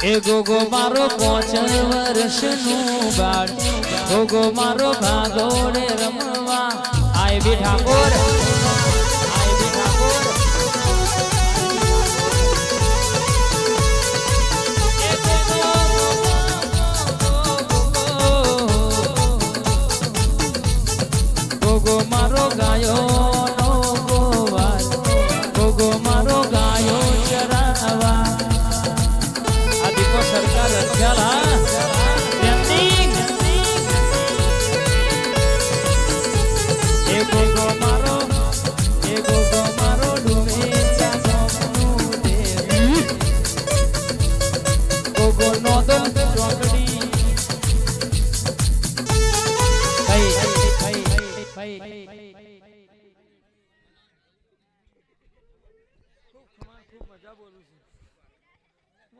એ ગોગો મારો 5 વર્ષનું બાળ ગોગો મારો ભાગોડે રમવા આય બી ઠાકોર ગોગો મારો ગાયો નો ગોવાર ગોગો મારો ગાયો ચરાવા આ દીકો સરકાર રખ્યાલા એ ગોગો મારો ડુમે ચાનું દે ગોગો નો દો ચોકડી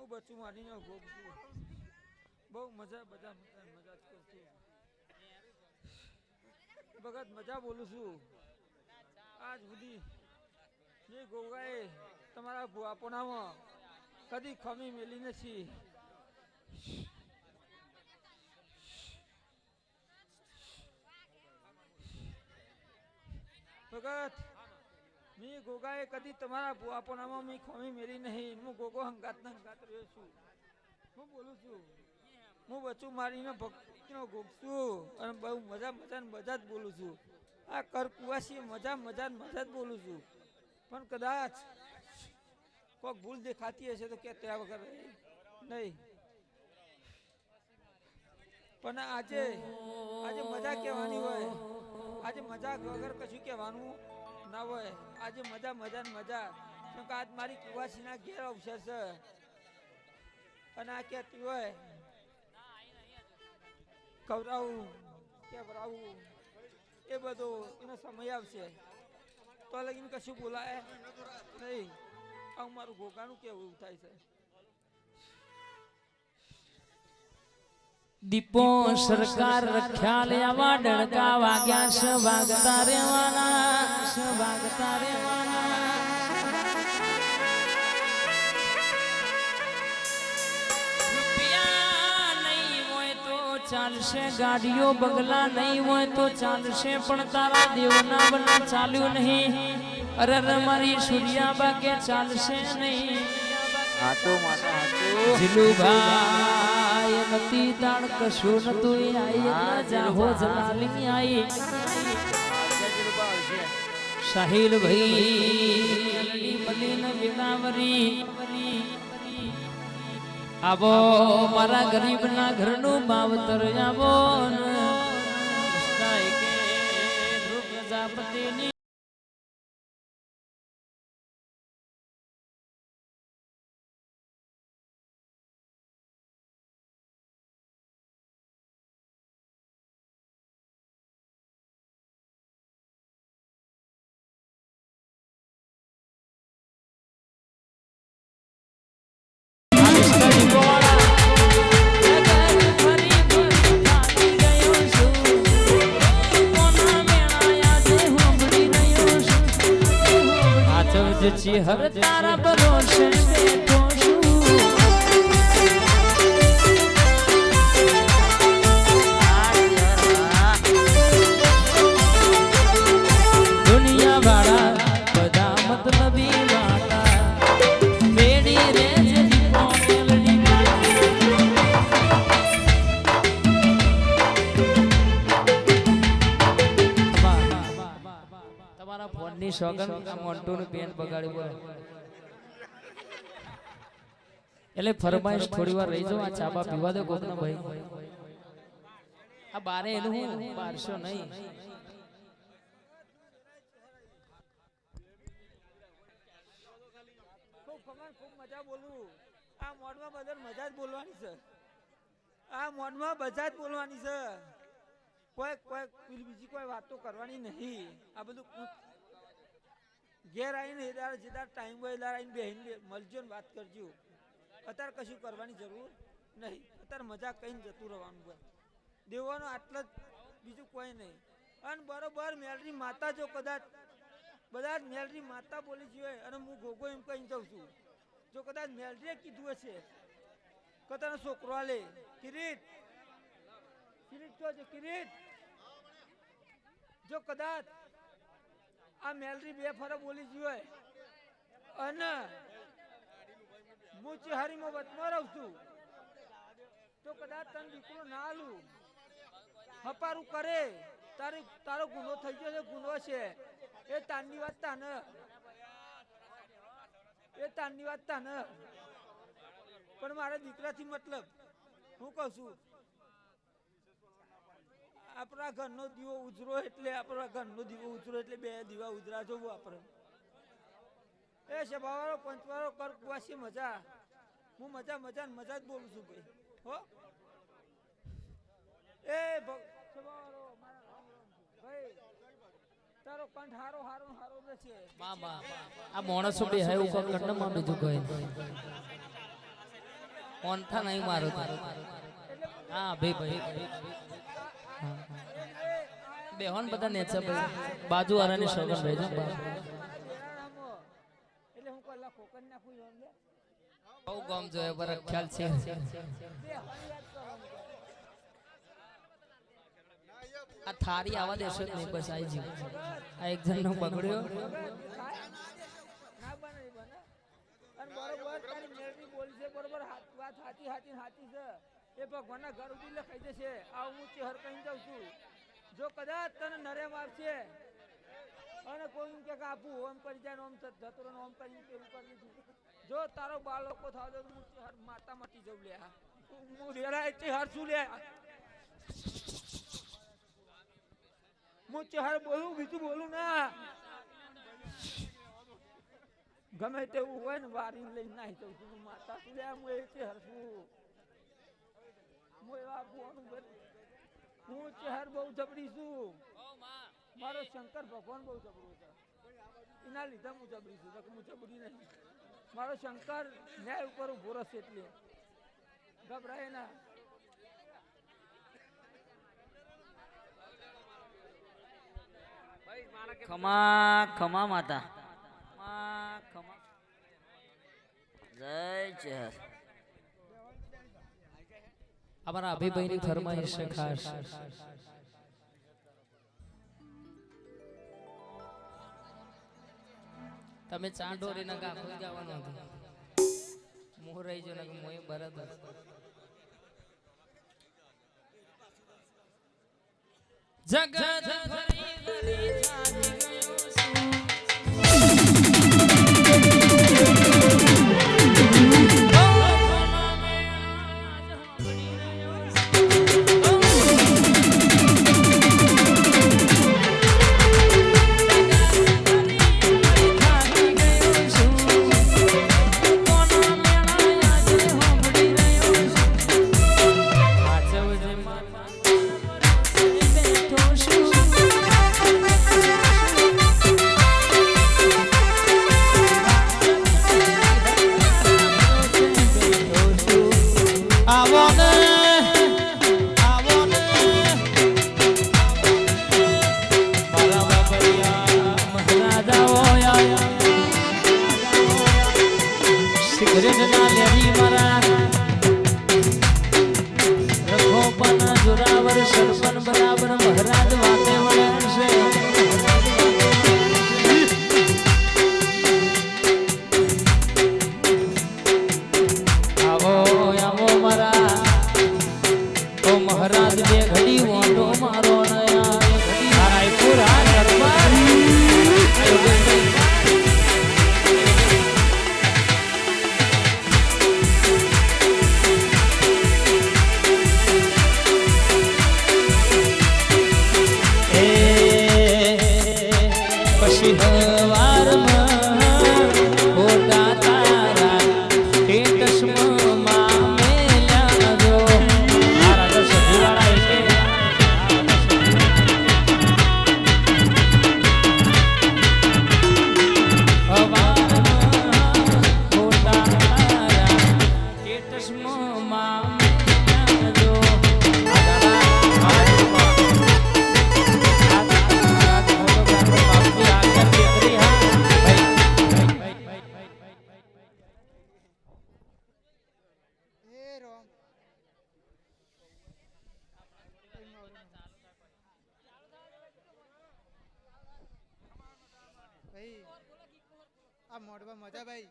બચું મારીને ભોગ છું બહુ મજા બધા મજા કરશું ભગત મજા બોલું છું આજ સુધી જે ગોગાએ તમારા ભુવાપોણામાં કદી ખમી મેલી નથી ભગત મી ગોગાએ કદી તમારા ભુવાપોણામાં મી ખમી મેલી નહીં હું ગોગો હંગાત રહ્યો છું હું બોલું છું હું બચું મારીને ભક્તિનો ગોગશું અને બહુ મજા જ બોલું છું આ કર કુવાસી મજા જ બોલું છું પણ કદાચ કોઈક ભૂલ દેખાતી હશે તો કે ત્યાં વગર નહીં પણ આજે મજા કહેવાની હોય આજે મજા વગર કશું કહેવાનું ના હોય આજે મજા કેમ કે આજ મારી કુવાસીના ઘેર અવસર છે અને આ કહેતી હોય ખવડાવું કેવડાવું એ બધો એનો સમય આવશે તો લગીને કશું બોલાય નહીં આવું મારું ઘોઘાનું કેવું થાય છે દીપો સરકાર રખ્યા લેવા ડણકા વાગ્યા છે વાગતા રેવાના રૂપિયા નહીં હોય તો ચાલશે ગાડીઓ બંગલા નહીં હોય તો ચાલશે પણ તારા દેવના બના ચાલ્યું નહીં અરે મારી સૂર્યાબા કે ચાલશે નહીં જીલુભાઈ નતી તાણ કશું નતું આઈ જાહો જલાલી આઈ સાહિલ ભાઈ બલીન વિનાવરી આવો મારા ગરીબના ઘરનું માવતર આવો કૃષ્ણાય કે ધ્રુવ પ્રજાપતિની હર તારા ભરોસે બેઠો છું દુનિયા વાળા બધા મતલબી વાળા બેડી રે દીપો મેલડી તમારા ફોનની સોગન આ મોન્ટુનું પેન બગાડી બોલે એટલે ફરમાઈશ થોડી વાર રહી જાવ આ ચાબા પીવા દો કોકના ભાઈ આ બારે એનું હું બારશો નહીં ખૂબ મજા બોલું આ મોડમાં બધા મજા જ બોલવાની છે આ મોડમાં બધા જ બોલવાની છે બીજી કોઈ વાતો કરવાની નહીં આ બધું ઘેર આવીને જેદાર ટાઈમ હોય એદાર આવીને બહેન મળજો ને વાત કરજો અત્યારે કશું કરવાની જરૂર નહીં અત્યારે મજા કહીને જતું રહેવાનું હોય દેવાનો આટલો જ બીજું કોઈ નહીં અને બરોબર મેલરી માતા જો કદાચ બધા મેલરી માતા બોલી જોઈએ અને હું ગોગો એમ કહીને જાઉં છું જો કદાચ મેલરીએ કીધું હશે કતાનો છોકરો આલે કિરીટ કિરીટ તો છે કિરીટ જો કદાચ આ મેલરી બે ફરા બોલી ગયો હોય અને હું ચિહારીમાં વચમાં રહું છું તો કદાચ તને દીકરો ના આલું હપારું કરે તારો ગુનો થઈ ગયો છે ગુનો છે એ તારની વાત તાને પણ મારા દીકરાથી મતલબ હું કહું છું આપણા ઘરનો દીવો ઉજરો એટલે બે દીવા ઉજરા જોવું આપણે એ સભાવાળો પંચવાળો કર કુવાસી મજા હું મજા જ બોલું છું ભાઈ હો એ સભાવાળો ભાઈ તારો કંઠ હારો નથી બાબા આ માણસો બે હે ઉપર કંડમાં બીજું કોઈ ઓનથા નહીં મારો હા ભાઈ બેહોન બધા નેચા ભાઈ બાજુ વાળાની સોગન ભાઈ જો એટલે હું કલા ખોકન નાખું જોન લે બહુ ગમ જોય પર ખ્યાલ છે આ થારી આવા દેશો જ નહીં બસ આઈ જી આ એક જણ નો પકડ્યો ના બને અને બરોબર તારી મેરડી બોલી છે બરોબર વાત સાચી છે એ ભગવાનના ઘર ઉડી લખાઈ જશે આ હું ચહેર કહી જાઉં છું જો કદાચ તને નરેમ આવશે અને કોઈ કે આપું ઓમ કરી જાય ઓમ ધતરો ઓમ કરી પેલું કરી દીધું જો તારો બાળકો થાવ તો હું ચહેર માતા મટી જઉં લે હું રેડા ચહેર છું લે હું ચહેર બોલું બીજું બોલું ના ગમે તેવું હોય ને વારી લઈને નાહી જઉં છું માતા છું લે હું એ ચહેર છું હું એવા બોનું હું ચહેર બહુ જબરી છું મારો શંકર ભગવાન બહુ જબરો છે એના લીધે હું જબરી છું હું જબરી નહીં મારો શંકર ન્યાય ઉપર ઉભો રહેશે એટલે ગભરાય ના ખમા માતા જય ચહેર અમારા અભિભાઈની ફરમાઈશ છે ખાસ તમે ચાંડોરી ના ગાખો જવાનું હતું મોહ રહી જો ને મોય બરાબર જગત ફરી ફરી જાગી ગયો છું ભાઈ આ મોડવા મજા ભાઈ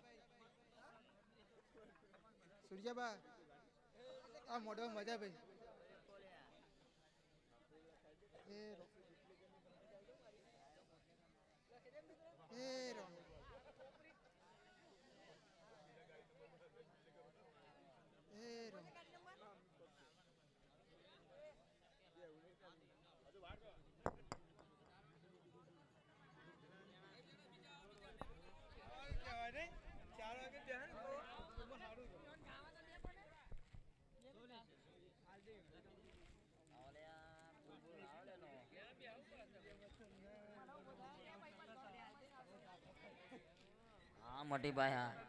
સૂર્યાબા આ મોડવા મજા ભાઈ એ રો એ રો એ રો હા મોટી ભાઈ હા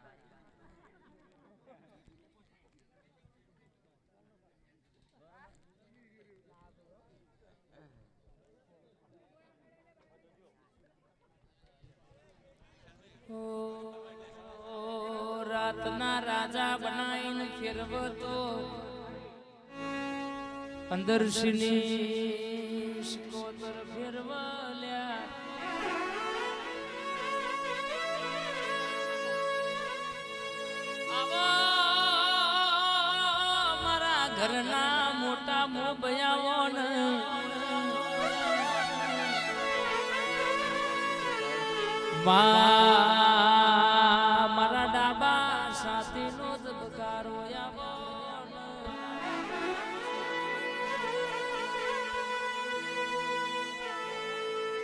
ઓ રાતના રાજા બનાવીને ફેરવતો અંદર શિકોતર ફેરવલ્યા આવા મારા ઘરના મોટા મોબયાઓને મારા ડાબા સાથેનો ધબકારો આવો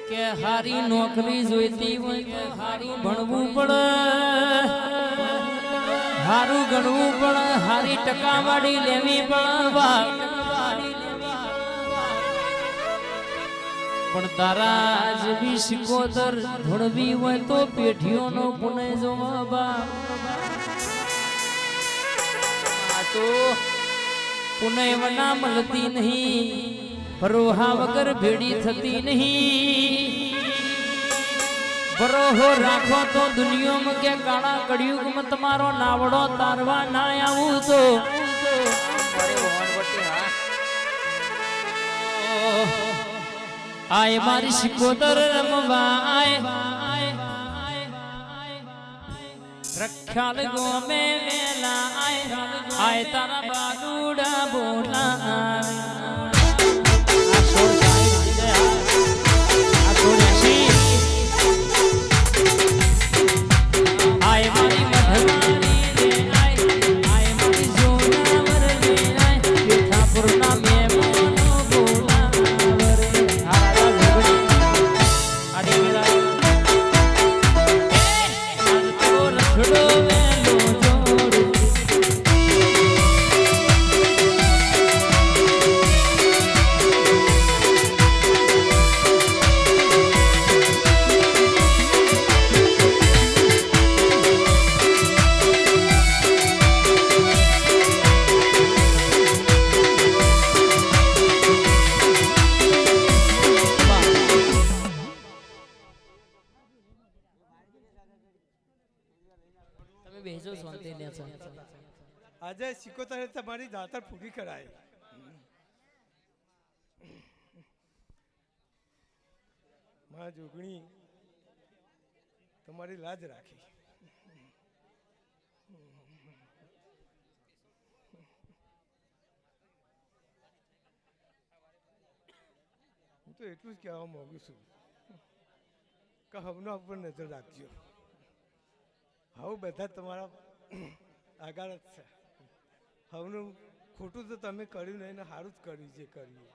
કે હારી નોકરી જોઈતી હોય તો હારું ભણવું પડે હારું ગણવું પડે હારી ટકાવારી લેવી પડે પણ તારા જેવી સિકોતર ધોળવી હોય તો પેઢીઓનો પુણે જોવા તો પુણે વના મળતી નહીં ભરોહા વગર ભેડી થતી નહીં ભરોહો રાખો તો દુનિયામાં કે કાળા કળિયુગમાં તમારો નાવડો તારવા ના આવું તો આય મારી સિકોતર રમવા રખ્યાલ ગોમે વેલા આય તારા બાદુડા બોલા આય મારી મધમારી રે આય મારી જોનાવર રે આય મીઠાપુરના મેમોનો બોલાવર રખડો વેલો જોડ તમે બેસો શાંતિ લે છો આજે સિકોતર તમારી દાતર પૂરી કરાય માં જોગણી તમારી લાજ રાખી હું તો એટલું જ કહેવા માંગુ છું કે હવના ઉપર નજર રાખજો હવે બધા તમારા આગળ જ છે હવનું ખોટું તો તમે કર્યું નહીં ને સારું જ કર્યું જે કર્યું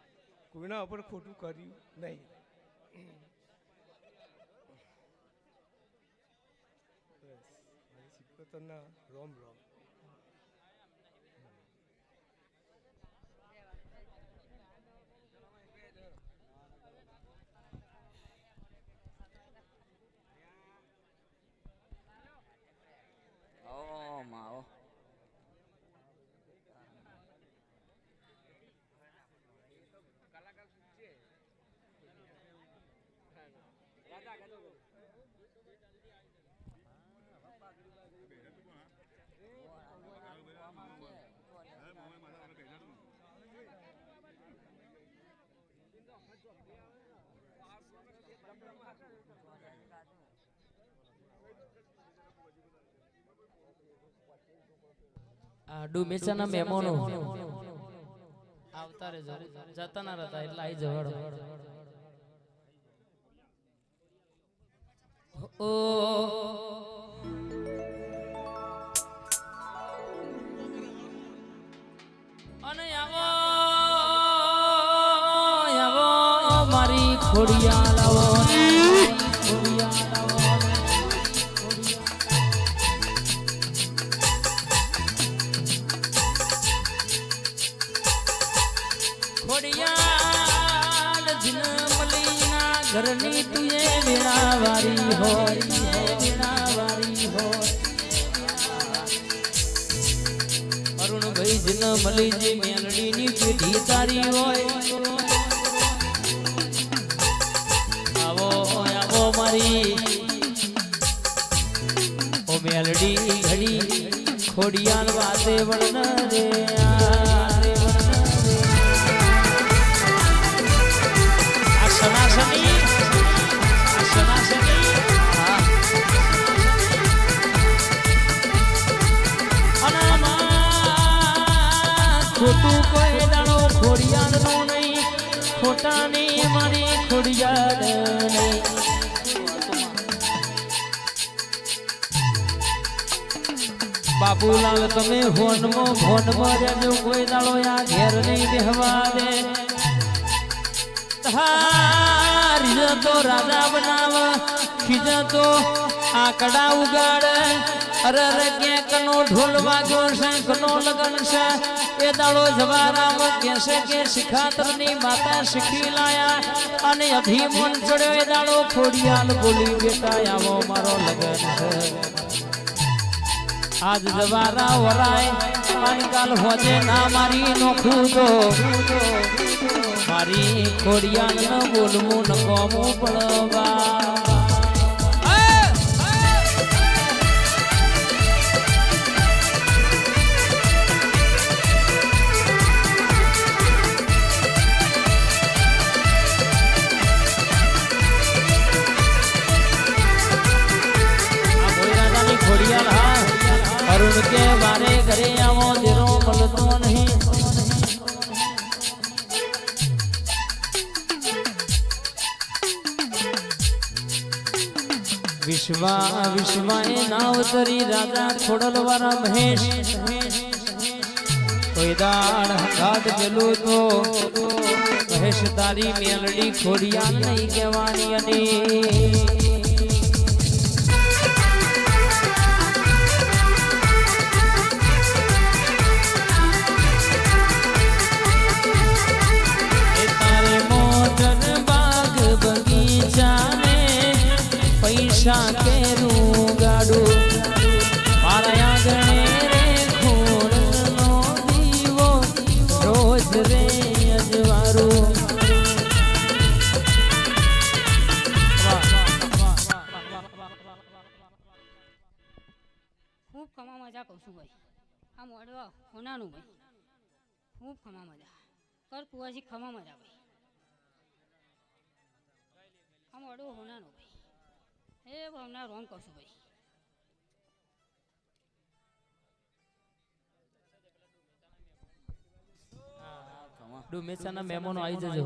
કોઈના ઉપર ખોટું કર્યું નહીં સિકોતરના રોમ રોમ માવો આ ડુમેચાના મહેમાનો આવતા રહેજો જતા ના રહેતા એટલે આવી જવાડો ઓ અને આવો આવો મારી ખોડિયા લાવો ખોડિયા લાવો ખોડિયાલ જન્મલીના ઘરની તુએ વીણાવારી હોય વીણાવારી હોય અરુણભાઈ જન્મલીજી મેલડીની પેઢી તારી હોય આવો આવો મારી ઓ મેલડી ઘડી ખોડિયાલ વાતે વળન રે ખોટું કોઈ દાડો ખોડિયાર નો નહીં ખોટાની મારી ખોડિયાર નહીં બાબુલાલ તમે ભોનમાં રહેજો કોઈ દાડો આ ઘેર નહીં બેહવા દે તો રાજા બનાવ ખીજતો આકડા ઉગાડ અરે ક્યાંક નો ઢોલ વાગ્યો છે કનો લગન છે એ દાડો જવારામ કેસે કે શિખાતર ની માતા શીખી લાયા અને અભિમન ચડ્યો એ દાડો ખોડિયાલ બોલી બેટા આવો મારો લગન છે આજ જવારા વરાય કાલ હોજે ના મારી નોખું તો મારી ખોડિયાલ ન બોલવું ન કોમું પડવા ખોડિયાલ હા અરુણ કે વારે ઘરે આવો દેરો મળતો નહીં વિશ્વાએ નાવ તરી રાજા ખોડલવાળા મહેશ કોઈ દાડ હંગાત પેલું તો મહેશ તારી મેલડી ખોડિયાલ નહીં કહેવાની અને પૈસા કેરું ગાડું મારા આંગણે રે ખોડનો દીવો રોજ રે અજવારું ખૂબ ખમા મજા કહું છું ભાઈ આ મોડવા હોનાનું ભાઈ ખૂબ ખમા મજા કર કુવાજી ખમા મજા ભાઈ આ મોડવું હોનાનું ભાઈ એ હમણાં રોંગ કહું છું ભાઈ ડુમેચાના મહેમાનો આવી જજો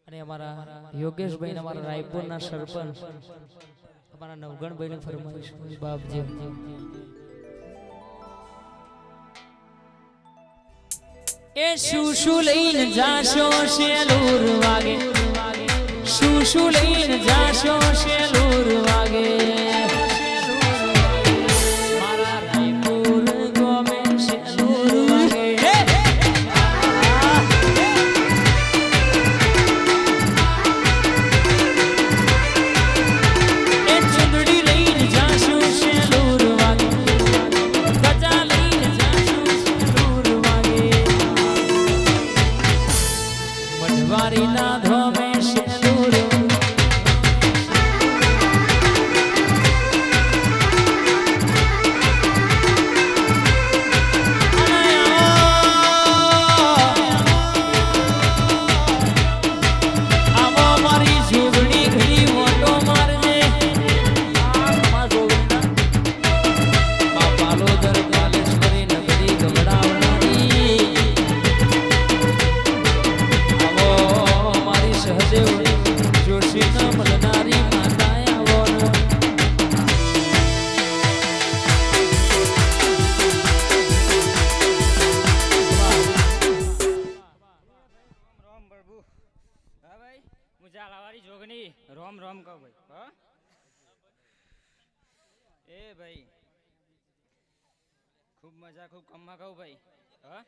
અને અમારા યોગેશભાઈ અમારા રાયપુરના સરપંચ અમારા નવગણભાઈ ને ફરમાઈશ બાપજી એ શું લઈને જાશો શેલુર વાગે શું લઈને જાશો શેલુર વાગે મારા રાયપુર ગોમે શેલુર વાગે ના ધોમે શેલુર રોમ રોમ કહો ભાઈ હા એ ભાઈ ખૂબ મજા ખૂબ કમમાં કહું ભાઈ હા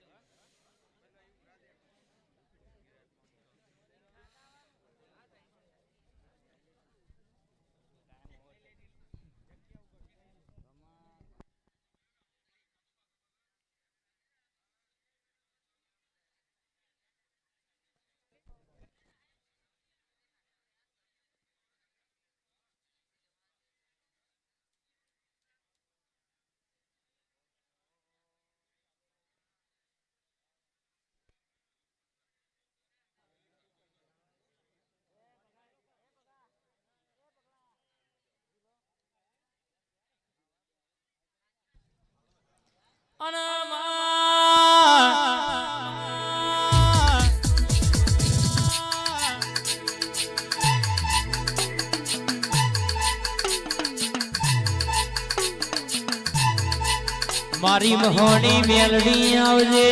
મારી મહોણી મેલડી આવજે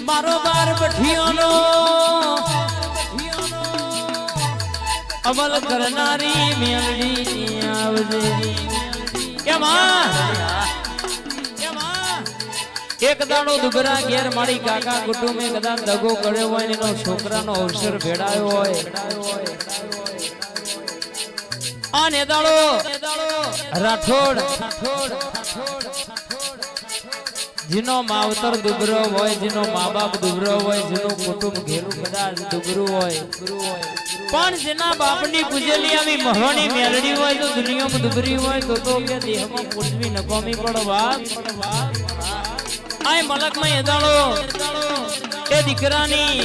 મારો બાર બઠિયોનો અમલ કરનારી મેલડી આવજે એક દાડો દુબરા ઘેર મારી કાકા કુટુંબે કદાચ દગો કર્યો હોય ને એનો છોકરાનો અવસર ભેડાયો હોય અને દાડો રાઠોડ જેનો માવતર દુબરો હોય જેનો મા બાપ દુબરો હોય જેનું કુટુંબ ઘેરું કદાચ દુબરું હોય પણ જેના બાપની પૂજેલી આવી મહોણી મેલડી હોય તો દુનિયામાં દુબરી હોય તો કે દેહમાં પૂજવી નકોમી પણ બાપ આય મલકમાં એદાળો એ દીકરાની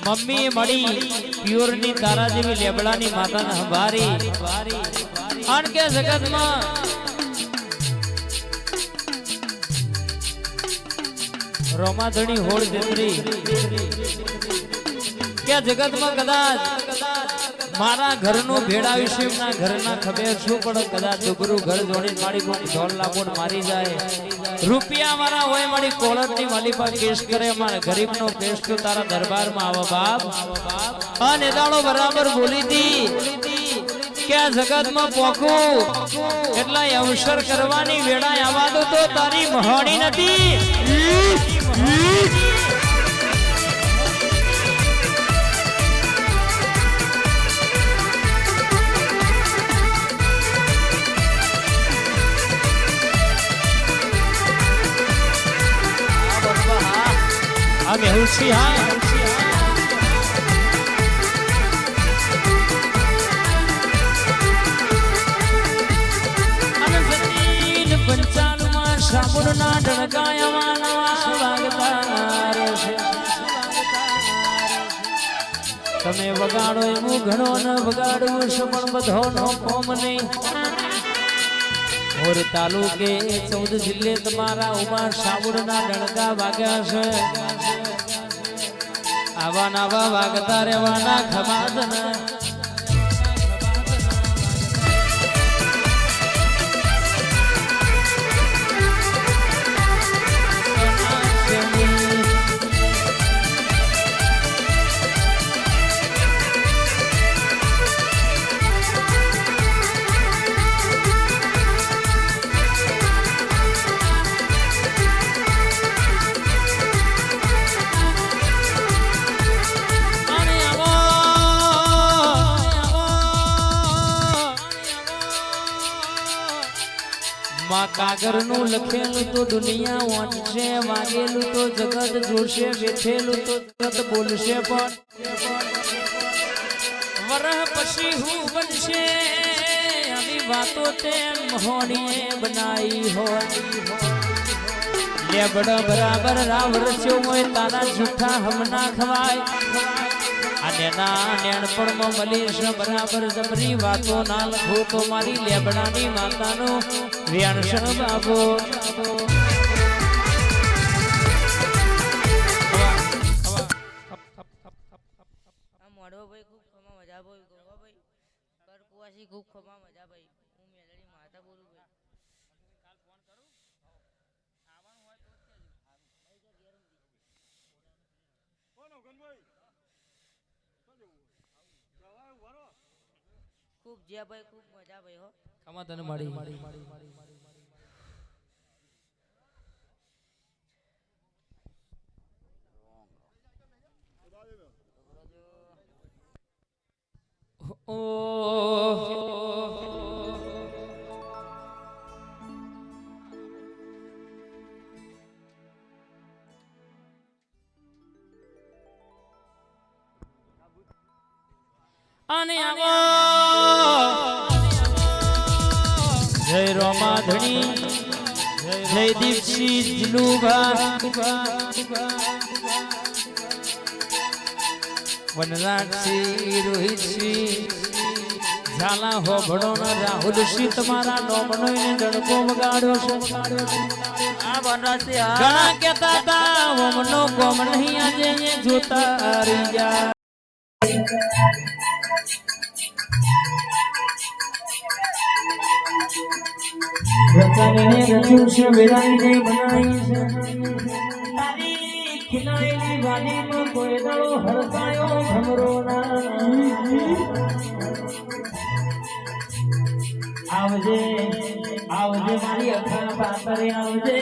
મમ્મી મળી પ્યોરની તારા જેવી લેબડાની માતાને હંભારી આન કે જગતમાં રોમાધણી હોળ જેતરી કે જગતમાં કદાચ મારા ઘરનું ભેળાવીશું ના ઘરના ખબર શું પણ કદાચ દુબરું ઘર જોડી મારી કોઈ ઢોલ લાપોડ મારી જાય રૂપિયા મારા હોય મારી કોળરની માલી પર કેસ કરે મારા ગરીબનો કેસ તો તારા દરબારમાં આવો બાપ અને દાડો બરાબર બોલી દી કે આ જગતમાં પોકું એટલા અવસર કરવાની વેળા આવા દો તો તારી મહોણી નથી મેહુલ સિંહ પંચાલમાં સાબુરના તમે વગાડો એવું ઘણો ન વગાડવું છું પણ બધો નો કોમ નહીં ઓર તાલુકે 14 જિલ્લે તમારા ઉમા સાબુરના ડણકા વાગ્યા છે આવા નાવા વાગતા રહેવાના ખમાદના કાગરનું લખેલું તો દુનિયા વાંચશે વાગેલું તો જગત જોશે બેઠેલું તો જગત બોલશે પણ વરહ પછી હું બનશે આવી વાતો તે મહોણીએ બનાવી હોય લેબડો બરાબર રાવ રચ્યો હોય તારા જૂઠા હમના ખવાય અને ના નેણપણમાં મલીશ બરાબર જબરી વાતો ના લખો તો મારી લેબડાની માતાનું વ્યાણસણ બાબો મોડો ભાઈ ખૂબ ખમા મજા ભાઈ ગોગા ભાઈ કરકુવાસી ખૂબ ખમા મજા ભાઈ હું મેલડી માતા બોલું ભાઈ કાલ ફોન કરું આવવાનું હોય તો જ કહેજો કોણ ઓગનભાઈ ખૂબ જ્યાં ભાઈ ખૂબ મજા ભાઈ હો કમા તને મળી અને આવો જય રોમાધણી જય દીપસી જલુભા વનરાજસિંહ રોહિતસિંહ ઝાલા હોભળો ને રાહુલસિંહ તમારા નોમનો એને ડણકો વગાડ્યો છે આ વનરાજસિંહ ઘણા કહેતા હતા હોમનો કોમ નહીં આજે અહીંયા જોતા રહી જા રચાઈને રચ્યું છે વેરાઈને બનાવી છે તારી ખીલાયેલી વાડીમાં કોઈ દાડો હરસાયો ભમરો ના આવજે આવજે મારી અખા પાતરે આવજે